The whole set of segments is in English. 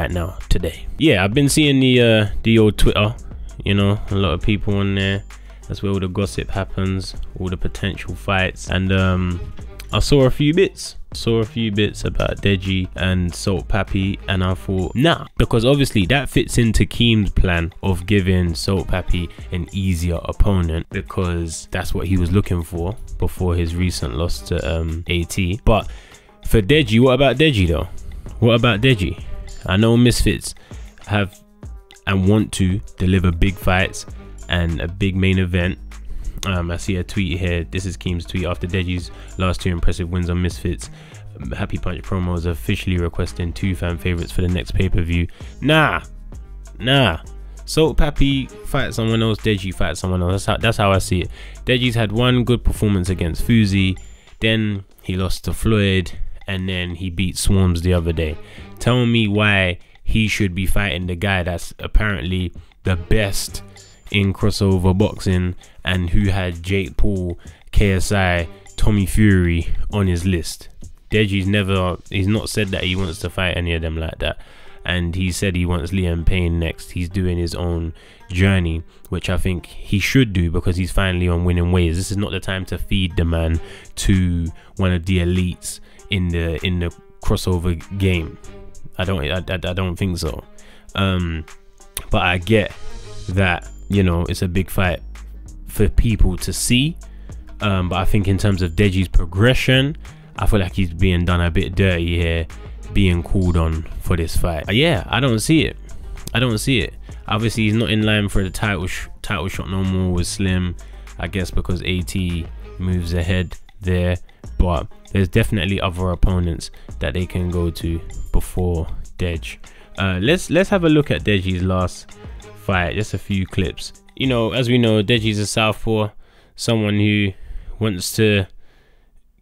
right now today. Yeah, I've been seeing the old Twitter, you know, a lot of people on there. That's where all the gossip happens, all the potential fights, and I saw a few bits about Deji and Salt Papi, and I thought, nah, because obviously that fits into Keem's plan of giving Salt Papi an easier opponent, because that's what he was looking for before his recent loss to AT. But for Deji, what about Deji though? What about Deji? I know Misfits have and want to deliver big fights and a big main event. I see a tweet here. This is Keem's tweet. After Deji's last 2 impressive wins on Misfits, Happy Punch Promos officially requesting 2 fan favorites for the next pay-per-view. Nah. Salt Papi fight someone else, Deji fight someone else. That's how I see it. Deji's had 1 good performance against Fuzi, then he lost to Floyd, and then he beat Swarms the other day. Tell me why he should be fighting the guy that's apparently the best in crossover boxing and who had Jake Paul, KSI, Tommy Fury on his list. Deji's he's not said that he wants to fight any of them like that, and he said he wants Liam Payne next. He's doing his own journey, which I think he should do, because he's finally on winning ways. This is not the time to feed the man to one of the elites in the crossover game. I don't think so. But I get that, you know, it's a big fight for people to see, but I think in terms of Deji's progression, I feel like he's being done a bit dirty here, being called on for this fight. Yeah, I don't see it. Obviously he's not in line for the title shot no more with Slim, I guess because AT moves ahead there, but there's definitely other opponents that they can go to before Dej. Let's have a look at Deji's last fight, just a few clips. You know, as we know, Deji's a southpaw, someone who wants to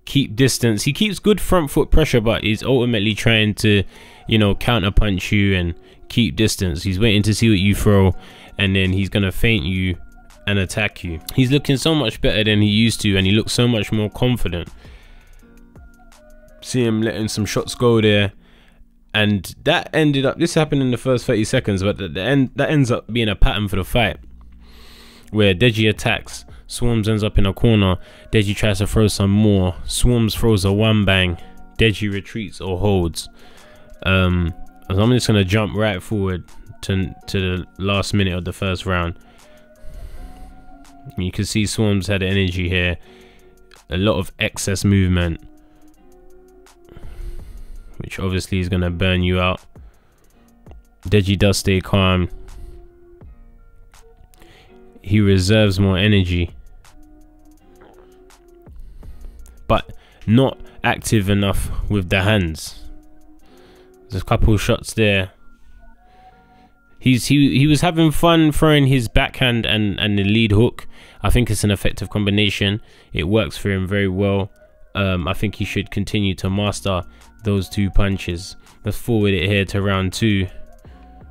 keep distance. He keeps good front foot pressure, but he's ultimately trying to, you know, counter punch you and keep distance. He's waiting to see what you throw, and then he's gonna feint you and attack you. He's looking so much better than he used to, and he looks so much more confident. See him letting some shots go there, and that ended up, this happened in the first 30 seconds, but that ends up being a pattern for the fight, where Deji attacks, Swarms ends up in a corner, Deji tries to throw some more, Swarms throws a 1 bang, Deji retreats or holds. I'm just gonna jump right forward to the last minute of the first round. You can see Swarms had energy here, a lot of excess movement, which obviously is gonna burn you out. Deji does stay calm. He reserves more energy, but not active enough with the hands. There's a couple of shots there. He was having fun throwing his backhand and the lead hook. I think it's an effective combination. It works for him very well. I think he should continue to master those 2 punches. Let's forward it here to round 2,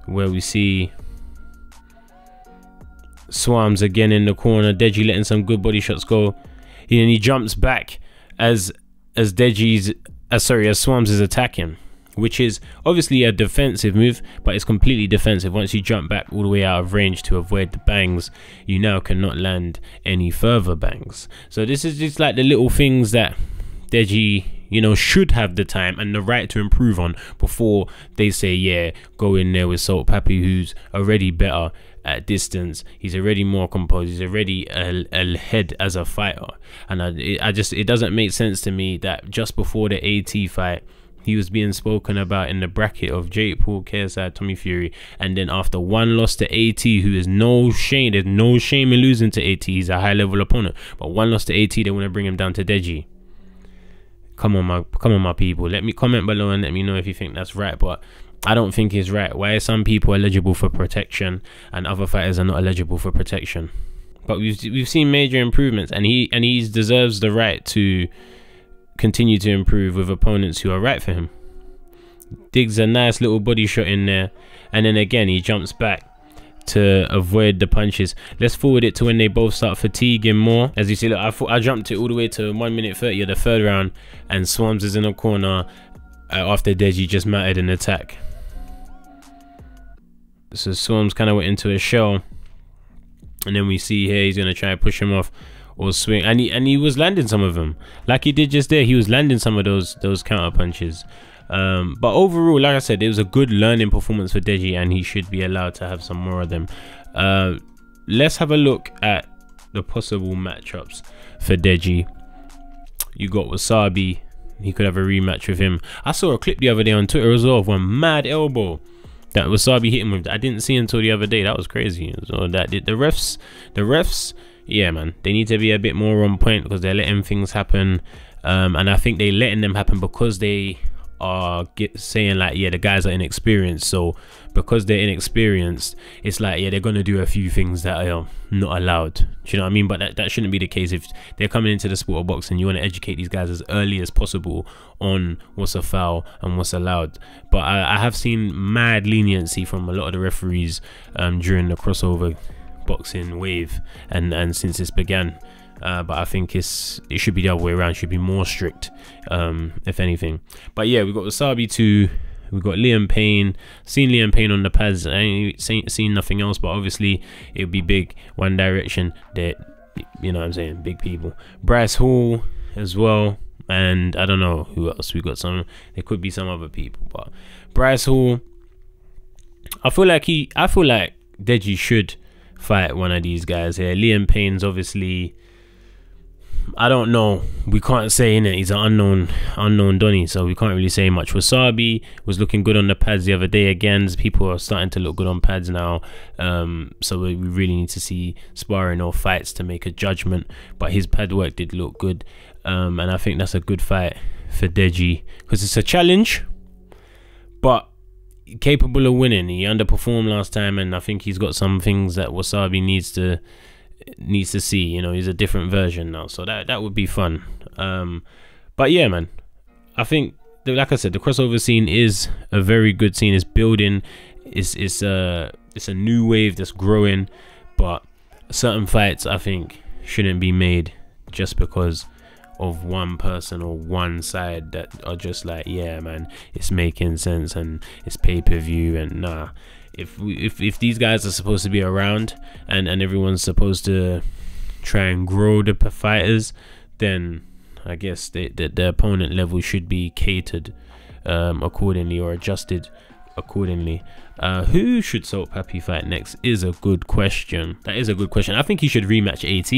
where we see Swarms again in the corner. Deji letting some good body shots go, and he jumps back as Swarms is attacking, which is obviously a defensive move, but it's completely defensive. Once you jump back all the way out of range to avoid the bangs, you now cannot land any further bangs. So this is just like the little things that Deji, you know, should have the time and the right to improve on before they say, yeah, go in there with Salt Papi, who's already better at distance. He's already more composed. He's already ahead as a fighter. And it doesn't make sense to me that just before the AT fight, he was being spoken about in the bracket of Jake Paul, KSI, Tommy Fury, and then after 1 loss to AT, who is no shame, there's no shame in losing to AT, he's a high level opponent, but 1 loss to AT, they want to bring him down to Deji. Come on my people, let me comment below and let me know if you think that's right, but I don't think it's right. Why are some people eligible for protection and other fighters are not eligible for protection? But we've seen major improvements, and he deserves the right to continue to improve with opponents who are right for him. Digs a nice little body shot in there, and then again he jumps back to avoid the punches. Let's forward it to when they both start fatiguing more. As you see, look, I jumped it all the way to 1 minute 30 of the 3rd round, and Swarms is in a corner after Deji just mounted an attack. So Storms kind of went into a shell, and then we see here he's gonna try and push him off or swing, and he was landing some of them like he did just there. He was landing some of those counter punches. But overall, like I said, it was a good learning performance for Deji, and he should be allowed to have some more of them. Let's have a look at the possible matchups for Deji. You got Wasabi. He could have a rematch with him. I saw a clip the other day on Twitter as well of one mad elbow that Wasabi hit him with. I didn't see until the other day. That was crazy. So that the refs, yeah, man, they need to be a bit more on point, because they're letting things happen. And I think they're letting them happen because they are saying like, yeah, the guys are inexperienced. So because they're inexperienced, it's like, yeah, they're gonna do a few things that are not allowed. Do you know what I mean? But that shouldn't be the case. If they're coming into the sport of boxing, you want to educate these guys as early as possible on what's a foul and what's allowed. But I have seen mad leniency from a lot of the referees during the crossover boxing wave and since it's began. But I think it should be the other way around. It should be more strict, if anything. But yeah, we got Wasabi 2, we got Liam Payne. Seen Liam Payne on the pads. I ain't seen nothing else, but obviously it would be big One Direction. That, you know what I'm saying, big people. Bryce Hall as well, and I don't know who else. We got some. There could be some other people, but Bryce Hall. I feel like Deji should fight one of these guys here. Liam Payne's obviously, I don't know, we can't say, innit, he's an unknown Donny, so we can't really say much. Wasabi was looking good on the pads the other day again. People are starting to look good on pads now, so we really need to see sparring or fights to make a judgment, but his pad work did look good, and I think that's a good fight for Deji, because it's a challenge, but capable of winning. He underperformed last time, and I think he's got some things that Wasabi needs to see. You know, he's a different version now, so that would be fun. But yeah, man, I think like I said, the crossover scene is a very good scene. It's building. It's a new wave that's growing, but certain fights I think shouldn't be made just because of one person or one side that are just like, yeah, man, it's making sense and it's pay-per-view, and nah. If these guys are supposed to be around and everyone's supposed to try and grow the fighters, then I guess the opponent level should be catered accordingly, or adjusted accordingly. Who should Salt Papi fight next is a good question. That is a good question. I think he should rematch AT.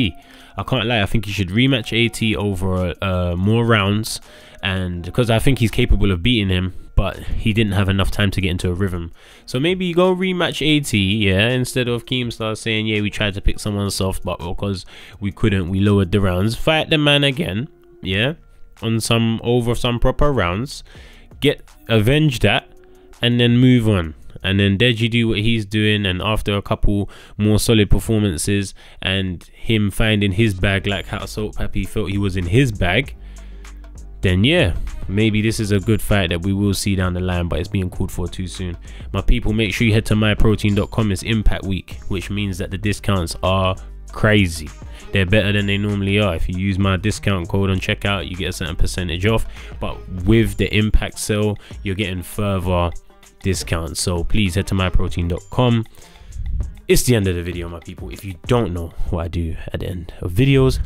I can't lie, I think he should rematch AT over more rounds, and because I think he's capable of beating him, but he didn't have enough time to get into a rhythm. So maybe go rematch AT, yeah, instead of Keemstar saying, yeah, we tried to pick someone soft, but because we couldn't, we lowered the rounds. Fight the man again, yeah, on over some proper rounds, avenge that, and then move on. And then Deji do what he's doing, and after a couple more solid performances and him finding his bag like how Salt Papi felt he was in his bag, then yeah, maybe this is a good fight that we will see down the line, but it's being called for too soon. My people, make sure you head to myprotein.com. It's Impact Week, which means that the discounts are crazy. They're better than they normally are. If you use my discount code on checkout, you get a certain percentage off, but with the Impact sale, you're getting further discounts. So please head to myprotein.com. It's the end of the video, my people. If you don't know what I do at the end of videos,